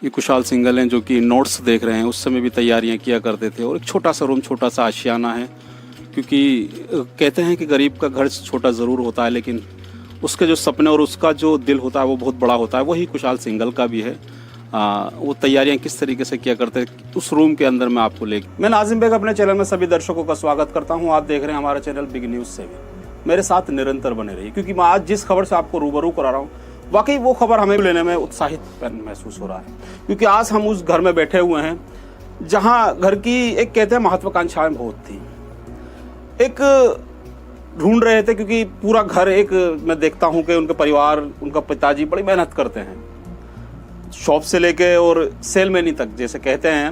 ये कुशाल सिंघल हैं जो कि नोट्स देख रहे हैं, उस समय भी तैयारियां किया करते थे। और एक छोटा सा रूम, छोटा सा आशियाना है, क्योंकि कहते हैं कि गरीब का घर छोटा ज़रूर होता है लेकिन उसके जो सपने और उसका जो दिल होता है वो बहुत बड़ा होता है। वही कुशाल सिंघल का भी है। वो तैयारियां किस तरीके से किया करते हैं उस रूम के अंदर मैं आपको ले, मैं नाजिम बेग अपने चैनल में सभी दर्शकों का स्वागत करता हूं। आप देख रहे हैं हमारा चैनल बिग न्यूज़ से भी। मेरे साथ निरंतर बने रहिए, क्योंकि मैं आज जिस खबर से आपको रूबरू करा रहा हूँ वाकई वो खबर हमें लेने में उत्साहित महसूस हो रहा है। क्योंकि आज हम उस घर में बैठे हुए हैं जहाँ घर की एक कहते हैं महत्वाकांक्षाएं बहुत थी। एक ढूंढ रहे थे, क्योंकि पूरा घर एक मैं देखता हूं कि उनके परिवार, उनका पिताजी बड़ी मेहनत करते हैं, शॉप से लेके और सेलमैनी तक जैसे कहते हैं,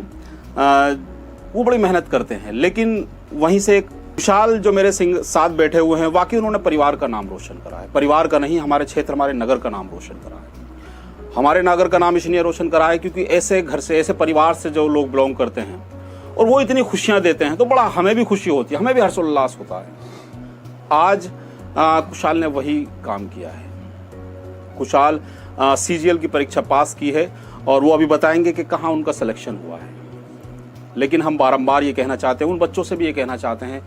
वो बड़ी मेहनत करते हैं। लेकिन वहीं से एक कुशाल जो मेरे साथ बैठे हुए हैं, वाकई उन्होंने परिवार का नाम रोशन करा है। परिवार का नहीं, हमारे क्षेत्र, हमारे नगर का नाम रोशन करा है। हमारे नगर का नाम इसलिए रोशन करा है क्योंकि ऐसे घर से, ऐसे परिवार से जो लोग बिलोंग करते हैं और वो इतनी खुशियां देते हैं, तो बड़ा हमें भी खुशी होती है, हमें भी हर्षोल्लास होता है। आज कुशाल ने वही काम किया है। कुशाल सीजीएल की परीक्षा पास की है और वो अभी बताएंगे कि कहाँ उनका सिलेक्शन हुआ है। लेकिन हम बारंबार ये कहना चाहते हैं, उन बच्चों से भी ये कहना चाहते हैं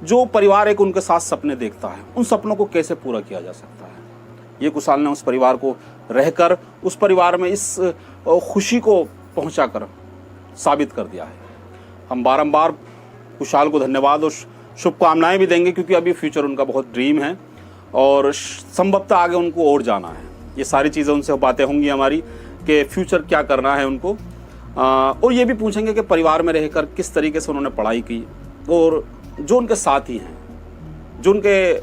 जो परिवार एक उनके साथ सपने देखता है, उन सपनों को कैसे पूरा किया जा सकता है। ये कुशाल ने उस परिवार को रहकर उस परिवार में इस खुशी को पहुंचाकर साबित कर दिया है। हम बारंबार कुशाल को धन्यवाद और शुभकामनाएं भी देंगे, क्योंकि अभी फ्यूचर उनका बहुत ड्रीम है और संभवतः आगे उनको और जाना है। ये सारी चीज़ें उनसे बातें होंगी हमारी कि फ्यूचर क्या करना है उनको, और ये भी पूछेंगे कि परिवार में रहकर किस तरीके से उन्होंने पढ़ाई की और जो उनके साथी हैं, जो उनके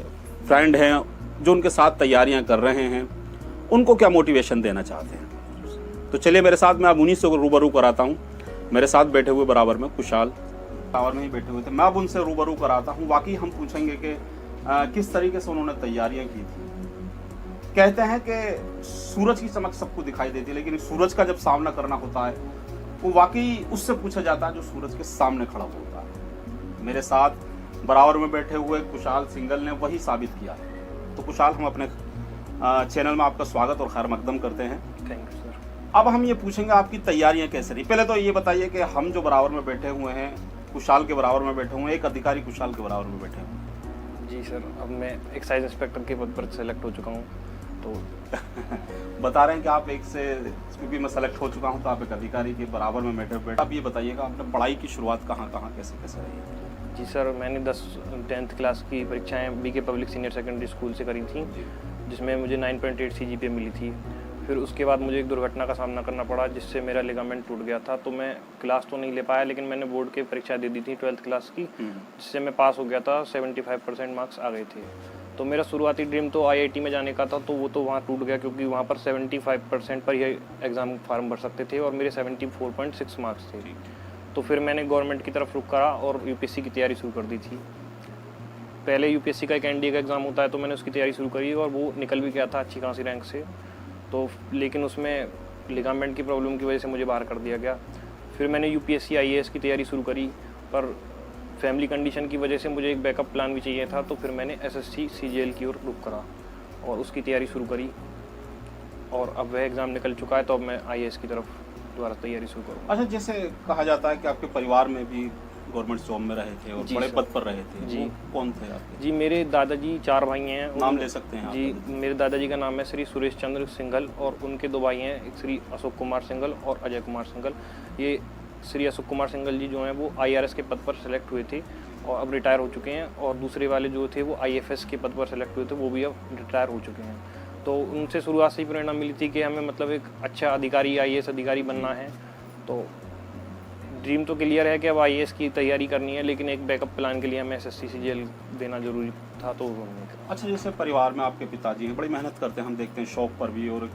फ्रेंड हैं, जो उनके साथ तैयारियां कर रहे हैं, उनको क्या मोटिवेशन देना चाहते हैं। तो चलिए मेरे साथ, मैं अब उन्हीं से रूबरू कराता हूँ। मेरे साथ बैठे हुए बराबर में कुशाल टावर में ही बैठे हुए थे, मैं अब उनसे रूबरू कराता हूँ। वाकई हम पूछेंगे कि किस तरीके से उन्होंने तैयारियां की थी। कहते हैं कि सूरज की चमक सबको दिखाई देती है, लेकिन सूरज का जब सामना करना होता है वो वाकई उससे पूछा जाता है जो सूरज के सामने खड़ा होता है। मेरे साथ बराबर में बैठे हुए कुशाल सिंघल ने वही साबित किया है। तो कुशाल, हम अपने चैनल में आपका स्वागत और खैर मकदम करते हैं। Thank you sir. अब हम ये पूछेंगे आपकी तैयारियां कैसे रही। पहले तो ये बताइए कि हम जो बराबर में बैठे हुए हैं, कुशाल के बराबर में बैठे हुए हैं, एक अधिकारी कुशाल के बराबर में बैठे हुए हैं। जी सर, अब मैं एक्साइज इंस्पेक्टर के पद पर सेलेक्ट हो चुका हूँ। तो बता रहे हैं कि आप एक से, क्योंकि मैं सेलेक्ट हो चुका हूं, तो आप एक अधिकारी के बराबर में बैठे। आप ये बताइएगा आपने पढ़ाई की शुरुआत कहाँ कैसे रही है। जी सर, मैंने 10th क्लास की परीक्षाएं BK public senior secondary school से करी थी, जिसमें मुझे 9.8 CGPA मिली थी। फिर उसके बाद मुझे एक दुर्घटना का सामना करना पड़ा, जिससे मेरा लिगामेंट टूट गया था। तो मैं क्लास तो नहीं ले पाया, लेकिन मैंने बोर्ड की परीक्षा दे दी थी 12th क्लास की, जिससे मैं पास हो गया था। 75% मार्क्स आ गए थे। तो मेरा शुरुआती ड्रीम तो IIT में जाने का था, तो वो तो वहाँ टूट गया, क्योंकि वहाँ पर 75% पर ही एग्ज़ाम फॉर्म भर सकते थे और मेरे 74.6 मार्क्स थे। तो फिर मैंने गवर्नमेंट की तरफ रुख करा और UPSC की तैयारी शुरू कर दी थी। पहले UPSC का एक NDA का एग्ज़ाम होता है, तो मैंने उसकी तैयारी शुरू करी और वो निकल भी गया था अच्छी खासी रैंक से। तो लेकिन उसमें लिगामेंट की प्रॉब्लम की वजह से मुझे बाहर कर दिया गया। फिर मैंने UPSC IAS की तैयारी शुरू करी, पर फैमिली कंडीशन की वजह से मुझे एक बैकअप प्लान भी चाहिए था। तो फिर मैंने SSC CGL की ओर रुख करा और उसकी तैयारी शुरू करी, और अब वह एग्ज़ाम निकल चुका है, तो अब मैं IAS की तरफ दोबारा तैयारी शुरू करूँ। अच्छा, जैसे कहा जाता है कि आपके परिवार में भी गवर्नमेंट जॉब में रहे थे और बड़े पद पर रहे थे। जी। कौन थे आपके? जी, मेरे दादाजी 4 भाई हैं। नाम ले सकते हैं आप? जी, मेरे दादाजी का नाम है श्री सुरेश चंद्र सिंघल और उनके 2 भाई हैं, एक श्री अशोक कुमार सिंघल और अजय कुमार सिंघल। ये श्री अशोक कुमार सिंघल जी जो हैं वो IRS के पद पर सेलेक्ट हुए थे और अब रिटायर हो चुके हैं, और दूसरे वाले जो थे वो IFS के पद पर सेलेक्ट हुए थे, वो भी अब रिटायर हो चुके हैं। तो उनसे शुरुआत से ही प्रेरणा मिली थी कि हमें मतलब एक अच्छा अधिकारी, IAS अधिकारी बनना है। तो ड्रीम तो क्लियर है कि अब IAS की तैयारी करनी है, लेकिन एक बैकअप प्लान के लिए हमें SSC CGL देना जरूरी था, तो उन्होंने कहा। अच्छा, जैसे परिवार में आपके पिताजी हैं, बड़ी मेहनत करते हैं, हम देखते हैं शॉप पर भी और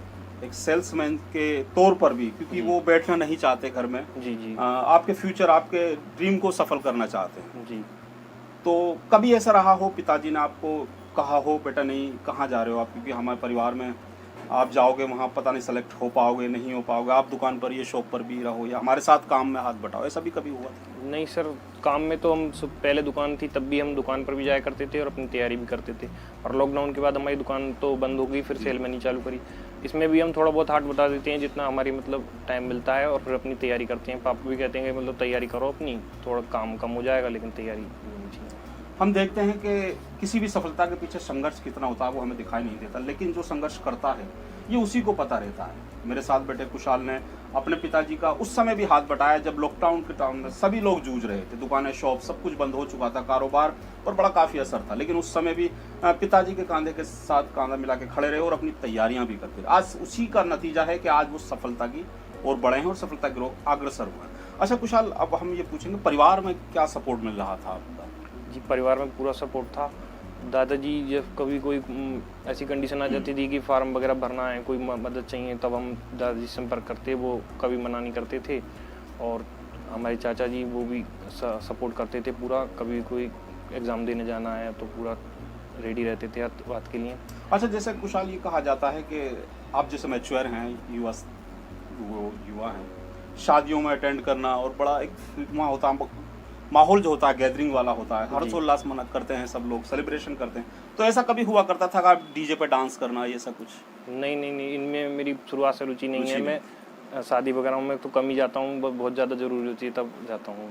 एक सेल्समैन के तौर पर भी, क्योंकि वो बैठना नहीं चाहते घर में। जी। आपके फ्यूचर, आपके ड्रीम को सफल करना चाहते हैं। जी। तो कभी ऐसा रहा हो पिताजी ने आपको कहा हो बेटा नहीं कहाँ जा रहे हो आप, क्योंकि हमारे परिवार में आप जाओगे वहाँ पता नहीं सेलेक्ट हो पाओगे नहीं हो पाओगे, आप दुकान पर, ये शॉप पर भी रहो या हमारे साथ काम में हाथ बटाओ, ऐसा भी कभी हुआ था? नहीं सर, काम में तो हम पहले दुकान थी तब भी हम दुकान पर भी जाया करते थे और अपनी तैयारी भी करते थे, और लॉकडाउन के बाद हमारी दुकान तो बंद हो गई, फिर सेल मैनी चालू करी। इसमें भी हम थोड़ा बहुत हार्ड बता देते हैं जितना हमारी मतलब टाइम मिलता है, और फिर अपनी तैयारी करते हैं। पापा भी कहते हैं कि मतलब तैयारी करो अपनी, थोड़ा काम कम हो जाएगा लेकिन तैयारी होनी चाहिए। हम देखते हैं कि किसी भी सफलता के पीछे संघर्ष कितना होता है वो हमें दिखाई नहीं देता, लेकिन जो संघर्ष करता है ये उसी को पता रहता है। मेरे साथ बैठे कुशाल ने अपने पिताजी का उस समय भी हाथ बटाया जब लॉकडाउन के टाइम में सभी लोग जूझ रहे थे, दुकानें शॉप सब कुछ बंद हो चुका था, कारोबार पर बड़ा काफ़ी असर था, लेकिन उस समय भी पिताजी के कंधे के साथ कंधा मिला के खड़े रहे और अपनी तैयारियां भी करते रहे। आज उसी का नतीजा है कि आज वो सफलता की ओर बढ़े हैं और सफलता की ओर अग्रसर हुए हैं। अच्छा कुशाल, अब हम ये पूछेंगे परिवार में क्या सपोर्ट मिल रहा था आपका? जी, परिवार में पूरा सपोर्ट था। दादाजी जब कभी कोई ऐसी कंडीशन आ जाती थी कि फार्म वगैरह भरना है, कोई मदद चाहिए, तब हम दादाजी से संपर्क करते, वो कभी मना नहीं करते थे। और हमारे चाचा जी वो भी सपोर्ट करते थे पूरा, कभी कोई एग्ज़ाम देने जाना है तो पूरा रेडी रहते थे हर बात के लिए। अच्छा, जैसे कुशाल ये कहा जाता है कि आप जैसे मैच्योर हैं, युवा हैं, शादियों में अटेंड करना और बड़ा एक वहाँ होता है माहौल जो होता है गैदरिंग वाला होता है, हर्षोल्लास मना करते हैं, सब लोग सेलिब्रेशन करते हैं, तो ऐसा कभी हुआ करता था कि आप डीजे पे डांस करना ये सब कुछ? नहीं, इनमें मेरी शुरुआत से रुचि नहीं है। मैं शादी वगैरह में तो कम ही जाता हूँ, बहुत ज़्यादा ज़रूरी होती है तब जाता हूँ।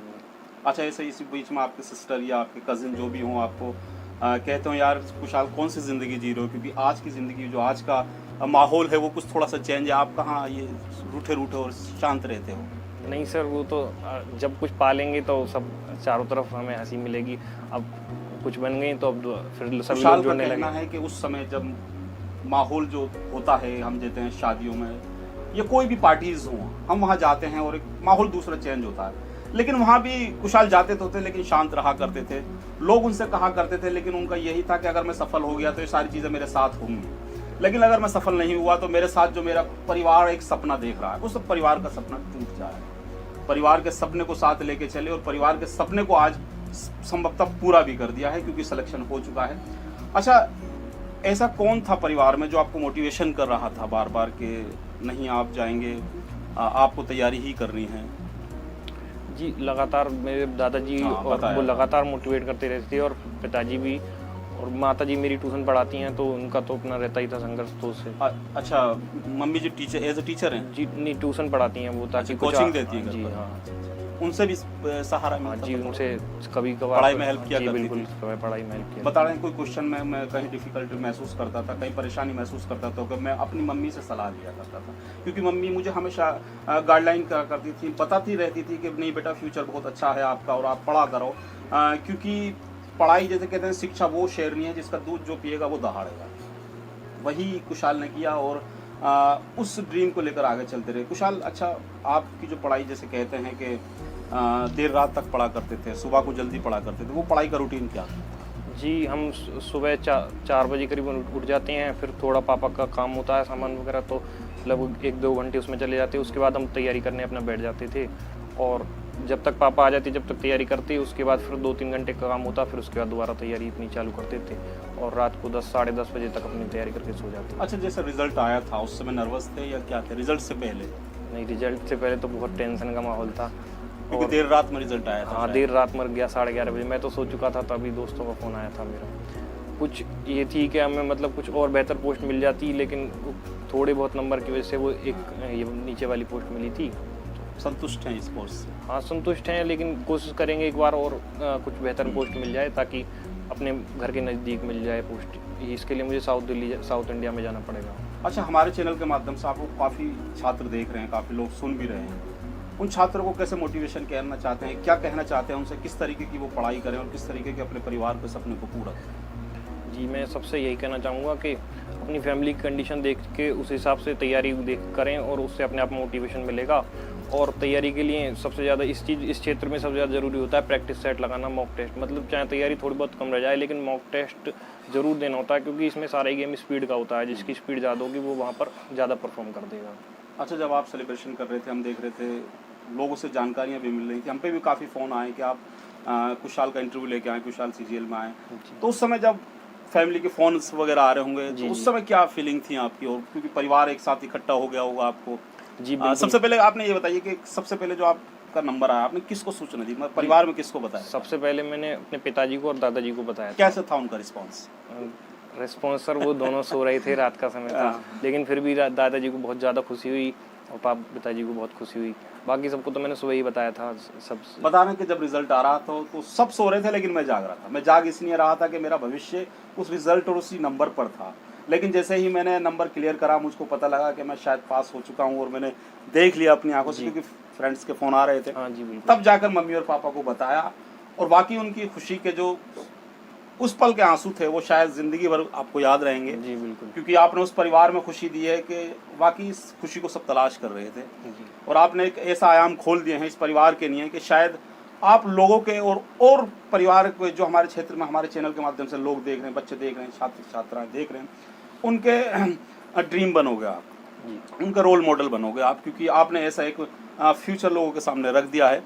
अच्छा, ऐसे इसी बीच में आपके सिस्टर या आपके कजिन जो भी हों आपको कहते हो यार कुशाल कौन सी ज़िंदगी जी रहे हो, क्योंकि आज की ज़िंदगी जो आज का माहौल है वो कुछ थोड़ा सा चेंज है, आप कहाँ ये रूठे और शांत रहते हो? नहीं सर, वो तो जब कुछ पालेंगे तो सब चारों तरफ हमें हंसी मिलेगी। अब कुछ बन गई तो अब फिर सभी लोग जुड़ने लगे। कहना है कि उस समय जब माहौल जो होता है, हम देते हैं शादियों में या कोई भी पार्टीज हों, हम वहाँ जाते हैं और एक माहौल दूसरा चेंज होता है, लेकिन वहाँ भी कुशाल जाते तो थे लेकिन शांत रहा करते थे। लोग उनसे कहा करते थे, लेकिन उनका यही था कि अगर मैं सफल हो गया तो ये सारी चीज़ें मेरे साथ होंगी, लेकिन अगर मैं सफल नहीं हुआ तो मेरे साथ जो मेरा परिवार एक सपना देख रहा है उस परिवार का सपना टूट जाए। परिवार के सपने को साथ लेके चले और परिवार के सपने को आज संभवतः पूरा भी कर दिया है क्योंकि सिलेक्शन हो चुका है। अच्छा, ऐसा कौन था परिवार में जो आपको मोटिवेशन कर रहा था बार बार कि नहीं आप जाएंगे, आपको तैयारी ही करनी है? जी, लगातार मेरे दादाजी और वो लगातार मोटिवेट करते रहते थे, और पिताजी भी, और माता जी मेरी ट्यूशन पढ़ाती हैं तो उनका तो अपना रहता ही था संघर्ष तो उससे। अच्छा, mummy ji teacher as a teacher हैं? जी नहीं, ट्यूशन पढ़ाती हैं वो, ताकि कोचिंग देती है? जी हाँ, उनसे भी सहारा मिलता? जी, उनसे कभी कभार पढ़ाई में हेल्प किया करती बिल्कुल थी? पढ़ाई में हेल्प किया। बता रहे हैं कोई क्वेश्चन में मैं कहीं डिफिकल्टी महसूस करता था, कहीं परेशानी महसूस करता था, तो मैं अपनी मम्मी से सलाह लिया करता था, क्योंकि मम्मी मुझे हमेशा गाइडलाइन करा करती थी, बताती रहती थी कि नहीं बेटा फ्यूचर बहुत अच्छा है आपका और आप पढ़ा करो, क्योंकि पढ़ाई जैसे कहते हैं शिक्षा वो शेरनी है जिसका दूध जो पिएगा वो दहाड़ेगा। वही कुशाल ने किया और उस ड्रीम को लेकर आगे चलते रहे। कुशाल, अच्छा आपकी जो पढ़ाई जैसे कहते हैं कि देर रात तक पढ़ा करते थे, सुबह को जल्दी पढ़ा करते थे, वो पढ़ाई का रूटीन क्या था? जी, हम सुबह 4 बजे करीबन उठ जाते हैं, फिर थोड़ा पापा का काम होता है सामान वगैरह, तो लगभग 1-2 घंटे उसमें चले जाते हैं। उसके बाद हम तैयारी करने अपना बैठ जाते थे, और जब तक पापा आ जाते जब तक तैयारी करते, उसके बाद फिर 2-3 घंटे का काम होता, फिर उसके बाद दोबारा तैयारी अपनी चालू करते थे, और रात को 10 साढ़े 10 बजे तक अपनी तैयारी करके सो जाते। अच्छा, जैसे रिजल्ट आया था उस समय नर्वस थे या क्या थे रिजल्ट से पहले? नहीं, रिजल्ट से पहले तो बहुत टेंशन का माहौल था, क्योंकि देर रात में रिजल्ट आया था। हाँ, देर रात में 11:30 बजे मैं तो सो चुका था, तभी दोस्तों का फ़ोन आया था मेरा। कुछ ये थी कि हमें मतलब कुछ और बेहतर पोस्ट मिल जाती, लेकिन थोड़े बहुत नंबर की वजह से वो एक ये नीचे वाली पोस्ट मिली थी। संतुष्ट हैं इस पोस्ट से? हाँ, संतुष्ट हैं, लेकिन कोशिश करेंगे एक बार और कुछ बेहतर पोस्ट मिल जाए, ताकि अपने घर के नज़दीक मिल जाए पोस्ट। इसके लिए मुझे साउथ इंडिया में जाना पड़ेगा। अच्छा, हमारे चैनल के माध्यम से आपको काफ़ी छात्र देख रहे हैं, काफ़ी लोग सुन भी रहे हैं, उन छात्रों को कैसे मोटिवेशन करना चाहते हैं, क्या कहना चाहते हैं उनसे, किस तरीके की वो पढ़ाई करें और किस तरीके के अपने परिवार के सपने को पूरा करें? जी, मैं सबसे यही कहना चाहूँगा कि अपनी फैमिली की कंडीशन देख के उस हिसाब से तैयारी करें, और उससे अपने आप मोटिवेशन मिलेगा। और तैयारी के लिए सबसे ज़्यादा इस क्षेत्र में सबसे ज़्यादा ज़रूरी होता है प्रैक्टिस सेट लगाना, मॉक टेस्ट। मतलब चाहे तैयारी थोड़ी बहुत कम रह जाए, लेकिन मॉक टेस्ट ज़रूर देना होता है, क्योंकि इसमें सारा ही गेम स्पीड का होता है। जिसकी स्पीड ज़्यादा होगी वो वहाँ पर ज़्यादा परफॉर्म कर देगा। अच्छा, जब आप सेलिब्रेशन कर रहे थे, हम देख रहे थे लोगों से जानकारियाँ भी मिल रही थी, हम पे भी काफ़ी फ़ोन आए कि आप कुशाल का इंटरव्यू लेके आए, कुशाल CGL में आए, तो उस समय जब फैमिली के फ़ोन्स वगैरह आ रहे होंगे, तो उस समय क्या फीलिंग थी आपकी? और क्योंकि परिवार एक साथ इकट्ठा हो गया होगा आपको। जी, सबसे पहले आपने ये बताइए कि सबसे पहले जो आपका नंबर आया, आपने किसको सूचना दी, परिवार में किसको बताया? सबसे पहले मैंने अपने पिताजी को और दादाजी को बताया। कैसे था उनका रिस्पॉन्स? रिस्पॉन्स सर वो दोनों सो रहे थे, रात का समय था, लेकिन फिर भी दादाजी को बहुत ज़्यादा खुशी हुई और पिताजी को बहुत खुशी हुई। बाकी सबको तो मैंने सुबह ही बताया था। सब बता रहे कि जब रिजल्ट आ रहा था तो सब सो रहे थे, लेकिन मैं जाग रहा था। मैं जाग इसलिए रहा था कि मेरा भविष्य उस रिजल्ट और उसी नंबर पर था। लेकिन जैसे ही मैंने नंबर क्लियर करा, मुझको पता लगा कि मैं शायद पास हो चुका हूँ, और मैंने देख लिया अपनी आंखों से, क्योंकि फ्रेंड्स के फ़ोन आ रहे थे। हाँ जी बिल्कुल। तब जाकर मम्मी और पापा को बताया, और बाकी उनकी खुशी के जो उस पल के आंसू थे वो शायद ज़िंदगी भर आपको याद रहेंगे। जी बिल्कुल। क्योंकि आपने उस परिवार में खुशी दी है कि वाकई इस खुशी को सब तलाश कर रहे थे, और आपने एक ऐसा आयाम खोल दिए हैं इस परिवार के लिए कि शायद आप लोगों के और परिवार को, जो हमारे क्षेत्र में हमारे चैनल के माध्यम से लोग देख रहे हैं, बच्चे देख रहे हैं, छात्र छात्राएं देख रहे हैं, उनके ड्रीम बनोगे आप, उनका रोल मॉडल बनोगे आप, क्योंकि आपने ऐसा एक फ्यूचर लोगों के सामने रख दिया है।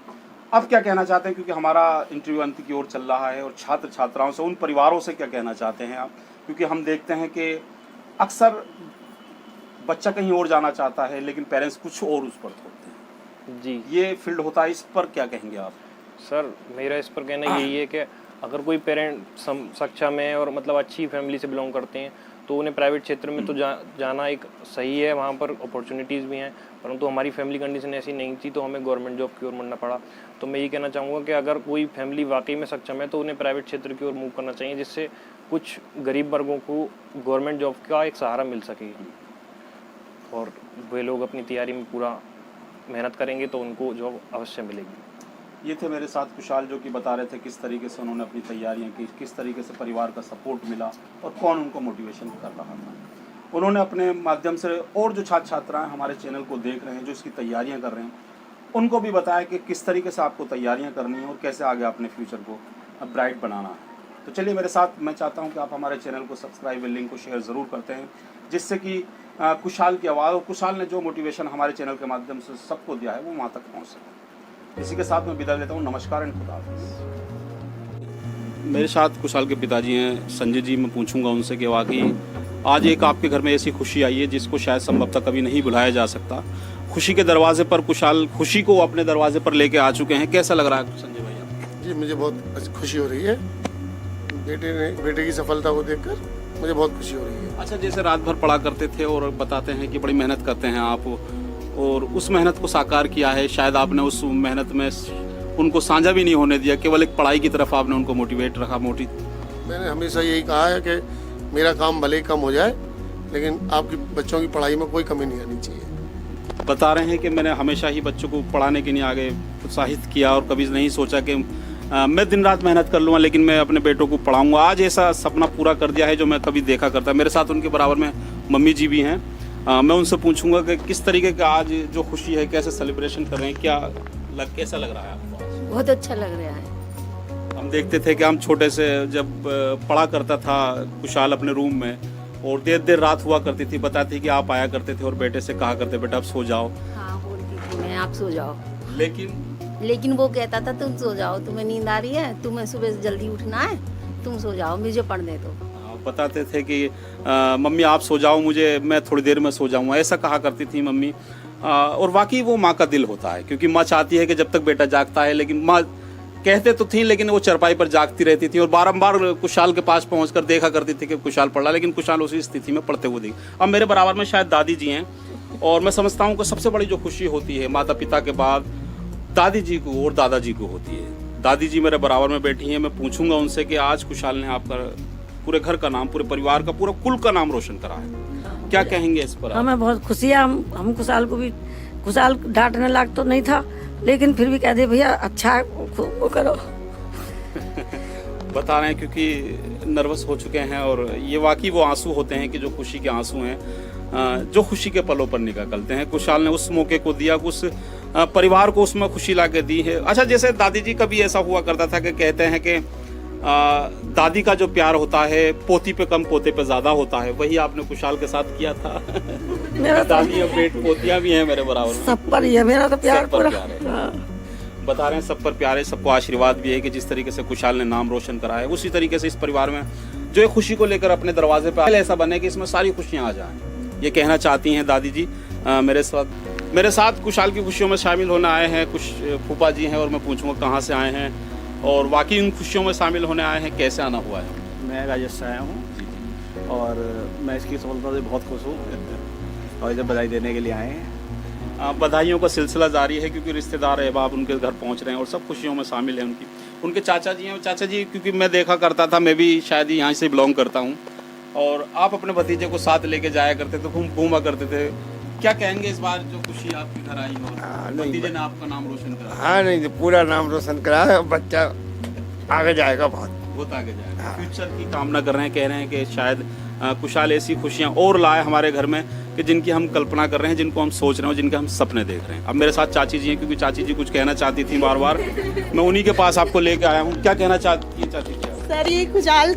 अब क्या कहना चाहते हैं, क्योंकि हमारा इंटरव्यू अंत की ओर चल रहा है, और छात्र छात्राओं से, उन परिवारों से क्या कहना चाहते हैं आप? क्योंकि हम देखते हैं कि अक्सर बच्चा कहीं और जाना चाहता है, लेकिन पेरेंट्स कुछ और उस पर होते हैं। जी, ये फील्ड होता है, इस पर क्या कहेंगे आप? सर मेरा इस पर कहना यही है कि अगर कोई पेरेंट सक्षम है और मतलब अच्छी फैमिली से बिलोंग करते हैं, तो उन्हें प्राइवेट क्षेत्र में तो जाना एक सही है, वहाँ पर अपॉर्चुनिटीज़ भी हैं, परंतु हमारी फैमिली कंडीशन ऐसी नहीं थी, तो हमें गवर्नमेंट जॉब की ओर मुड़ना पड़ा। तो मैं ये कहना चाहूँगा कि अगर कोई फैमिली वाकई में सक्षम है तो उन्हें प्राइवेट क्षेत्र की ओर मूव करना चाहिए, जिससे कुछ गरीब वर्गों को गवर्नमेंट जॉब का एक सहारा मिल सके, और वे लोग अपनी तैयारी में पूरा मेहनत करेंगे तो उनको जॉब अवश्य मिलेगी। ये थे मेरे साथ कुशाल, जो कि बता रहे थे किस तरीके से उन्होंने अपनी तैयारियां की, किस तरीके से परिवार का सपोर्ट मिला और कौन उनको मोटिवेशन कर रहा था। उन्होंने अपने माध्यम से और जो छात्र छात्राएं हमारे चैनल को देख रहे हैं, जो इसकी तैयारियां कर रहे हैं, उनको भी बताया कि किस तरीके से आपको तैयारियां करनी है और कैसे आगे अपने फ्यूचर को ब्राइट बनाना है। तो चलिए मेरे साथ, मैं चाहता हूँ कि आप हमारे चैनल को सब्सक्राइब, लिंक को शेयर ज़रूर करते हैं, जिससे कि कुशाल की आवाज़ और कुशाल ने जो मोटिवेशन हमारे चैनल के माध्यम से सबको दिया है वो वहाँ तक पहुँच सके। इसी के साथ मैं विदा लेता हूँ। नमस्कार एंड खुदा हाफिज़। मेरे साथ कुशाल के पिताजी हैं संजय जी। मैं पूछूंगा उनसे कि वाकई आज एक आपके घर में ऐसी खुशी आई है जिसको शायद संभवतः कभी नहीं भुलाया जा सकता। खुशी के दरवाजे पर कुशाल खुशी को अपने दरवाजे पर लेके आ चुके हैं। कैसा लग रहा है संजय भैया? जी, मुझे बहुत खुशी हो रही है बेटे की सफलता को देखकर मुझे बहुत खुशी हो रही है। अच्छा, जैसे रात भर पढ़ा करते थे और बताते हैं कि बड़ी मेहनत करते हैं आप, और उस मेहनत को साकार किया है, शायद आपने उस मेहनत में उनको साझा भी नहीं होने दिया, केवल एक पढ़ाई की तरफ आपने उनको मोटिवेट रखा। मैंने हमेशा यही कहा है कि मेरा काम भले ही कम हो जाए, लेकिन आपकी बच्चों की पढ़ाई में कोई कमी नहीं आनी चाहिए। बता रहे हैं कि मैंने हमेशा ही बच्चों को पढ़ाने के लिए आगे उत्साहित किया, और कभी नहीं सोचा कि मैं दिन रात मेहनत कर लूँगा लेकिन मैं अपने बेटों को पढ़ाऊँगा। आज ऐसा सपना पूरा कर दिया है जो मैं कभी देखा करता। मेरे साथ उनके बराबर में मम्मी जी भी हैं। मैं उनसे पूछूंगा कि किस तरीके का आज जो खुशी है, कैसे सेलिब्रेशन कर रहे हैं, कैसा लग रहा है आपको आज? बहुत अच्छा लग रहा है। हम देखते थे कि हम छोटे से जब पढ़ा करता था कुशाल अपने रूम में, और देर देर रात हुआ करती थी, बताती थी कि आप आया करते थे और बेटे से कहा करते बेटा अब सो जाओ। हाँ, बोलती थी मैं आप सो जाओ, लेकिन वो कहता था तुम सो जाओ, तुम्हें नींद आ रही है, तुम्हें सुबह जल्दी उठना है, तुम सो जाओ, मुझे पढ़ने दो। बताते थे कि मम्मी आप सो जाओ, मैं थोड़ी देर में सो जाऊंगा, ऐसा कहा करती थी मम्मी। और वाकई वो माँ का दिल होता है, क्योंकि माँ चाहती है कि जब तक बेटा जागता है, लेकिन माँ कहते तो थी लेकिन वो चरपाई पर जागती रहती थी, और बारंबार कुशाल के पास पहुंचकर देखा करती थी कि कुशाल पढ़ रहा, लेकिन कुशाल उसी स्थिति में पढ़ते हुए दिखे। अब मेरे बराबर में शायद दादी जी हैं, और मैं समझता हूँ कि सबसे बड़ी जो खुशी होती है माता पिता के बाद दादी जी को और दादाजी को होती है। दादी जी मेरे बराबर में बैठी हैं। मैं पूछूंगा उनसे कि आज कुशाल ने आपका पूरे घर का नाम, पूरे परिवार का, पूरा कुल का नाम रोशन करा है, क्या कहेंगे इस पर? हमें बहुत खुशी है। हम कुशाल को भी, कुशाल डांटने लायक तो नहीं था, लेकिन फिर भी कह दे भैया अच्छा वो करो। बता रहे हैं क्योंकि नर्वस हो चुके हैं, और ये वाकई वो आंसू होते हैं कि जो खुशी के आंसू हैं, जो खुशी के पलों पर निकलते हैं। कुशाल ने उस मौके को दिया, उस परिवार को उसमें खुशी ला के दी है। अच्छा, जैसे दादी जी कभी ऐसा हुआ करता था कि कहते हैं कि दादी का जो प्यार होता है पोती पे कम पोते पे ज्यादा होता है, वही आपने कुशाल के साथ किया था। मेरा दादी और बेट पोतियां भी हैं मेरे बराबर में। सब पर ही है मेरा तो प्यार पूरा। बता रहे हैं सब पर प्यार है, सबको आशीर्वाद भी है कि जिस तरीके से कुशाल ने नाम रोशन करा है, उसी तरीके से इस परिवार में जो एक खुशी को लेकर अपने दरवाजे पर ऐसा बने कि इसमें सारी खुशियां आ जाएं, ये कहना चाहती हैं दादी जी। मेरे साथ कुशाल की खुशियों में शामिल होने आए हैं कुछ फूफा जी हैं, और मैं पूछूंगा कहाँ से आए हैं और वाकई इन खुशियों में शामिल होने आए हैं, कैसे आना हुआ है? मैं राजस्थान से आया हूँ। और मैं इसकी सफलता से बहुत खुश हूँ और इधर बधाई देने के लिए आए हैं। बधाइयों का सिलसिला जारी है क्योंकि रिश्तेदार अहबाब उनके घर पहुंच रहे हैं और सब खुशियों में शामिल हैं उनके चाचा जी हैं। चाचा जी, क्योंकि मैं देखा करता था, मैं भी शायद यहाँ से बिलोंग करता हूँ, और आप अपने भतीजे को साथ लेके जाया करते थे, घूमा करते थे। क्या कहेंगे इस बार जो खुशी आपके घर आई हो, भतीजे ने आपका नाम रोशन करा? हाँ नहीं, पूरा नाम रोशन करा है, बच्चा आगे जाएगा, बहुत आगे जाएगा। फ्यूचर की कामना कर रहे हैं, कह रहे हैं कि शायद कुशाल ऐसी खुशियाँ और लाए हमारे घर में कि जिनकी हम कल्पना कर रहे हैं, जिनको हम सोच रहे हैं, जिनके हम सपने देख रहे हैं। अब मेरे साथ चाची जी हैं, क्योंकि चाची जी कुछ कहना चाहती थी बार बार, मैं उन्हीं के पास आपको लेके आया हूँ। क्या कहना चाहती है चाची जी? सर ये खुशहाल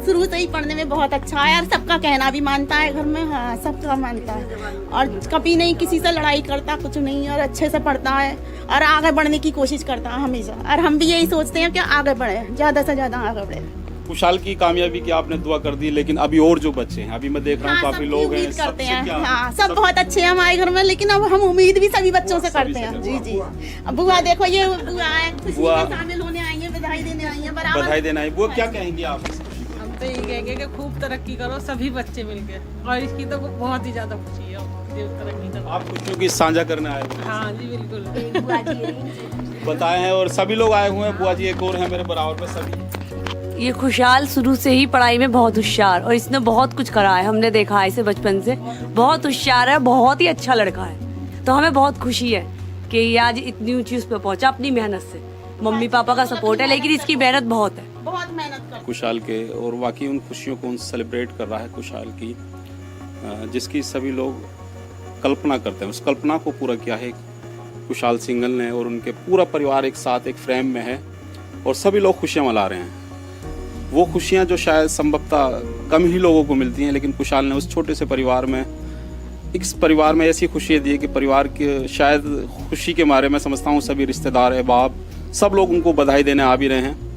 शुरू से ही पढ़ने में बहुत अच्छा है और सबका कहना भी मानता है घर में। हाँ, सबका मानता है और कभी नहीं किसी से लड़ाई करता, कुछ नहीं, और अच्छे से पढ़ता है और आगे बढ़ने की कोशिश करता है हमेशा। और हम भी यही सोचते हैं कि आगे बढ़े, ज़्यादा से ज़्यादा आगे बढ़े। खुशहाल की कामयाबी की आपने दुआ कर दी, लेकिन अभी और जो बच्चे हैं, अभी मैं देख रहा हूँ हाँ, काफी लोग हैं, करते सबसे हैं। क्या हाँ, सब बहुत अच्छे हैं हमारे घर में, लेकिन अब हम उम्मीद भी सभी बच्चों से करते हैं। जी जी। अब बुआ देखो, ये बुआ है, खुशी में शामिल होने आई है, बधाई देने आई है, बराबर बधाई देना है। वो क्या कहेंगे आप? हम तो यही कहेंगे कि खूब तरक्की करो सभी बच्चे मिलके, और इसकी तो बहुत ही ज्यादा खुशी है जो तरक्की करो। आप खुशियों की साझा करने आए हुए हैं? हाँ जी बिल्कुल बताए हैं, और सभी लोग आए हुए हैं। बुआ जी एक और हैं मेरे बराबर में। सभी ये खुशहाल शुरू से ही पढ़ाई में बहुत होशियार, और इसने बहुत कुछ करा है, हमने देखा है इसे बचपन से। बहुत होशियार है, बहुत ही अच्छा लड़का है, तो हमें बहुत खुशी है कि ये आज इतनी ऊंची उस पर पहुंचा अपनी मेहनत से। मम्मी पापा का सपोर्ट है, लेकिन इसकी मेहनत बहुत है, बहुत मेहनत कर खुशहाल के, और वाकई उन खुशियों को सेलिब्रेट कर रहा है खुशहाल की, जिसकी सभी लोग कल्पना करते हैं। उस कल्पना को पूरा किया है खुशहाल सिंगल ने, और उनके पूरा परिवार एक साथ एक फ्रेम में है और सभी लोग खुशियाँ मना रहे हैं। वो खुशियाँ जो शायद संभवतः कम ही लोगों को मिलती हैं, लेकिन खुशहाल ने उस छोटे से परिवार में, इस परिवार में ऐसी खुशियाँ दी है कि परिवार के शायद खुशी के मारे मैं समझता हूँ सभी रिश्तेदार, अहबाब, सब लोग उनको बधाई देने आ भी रहे हैं।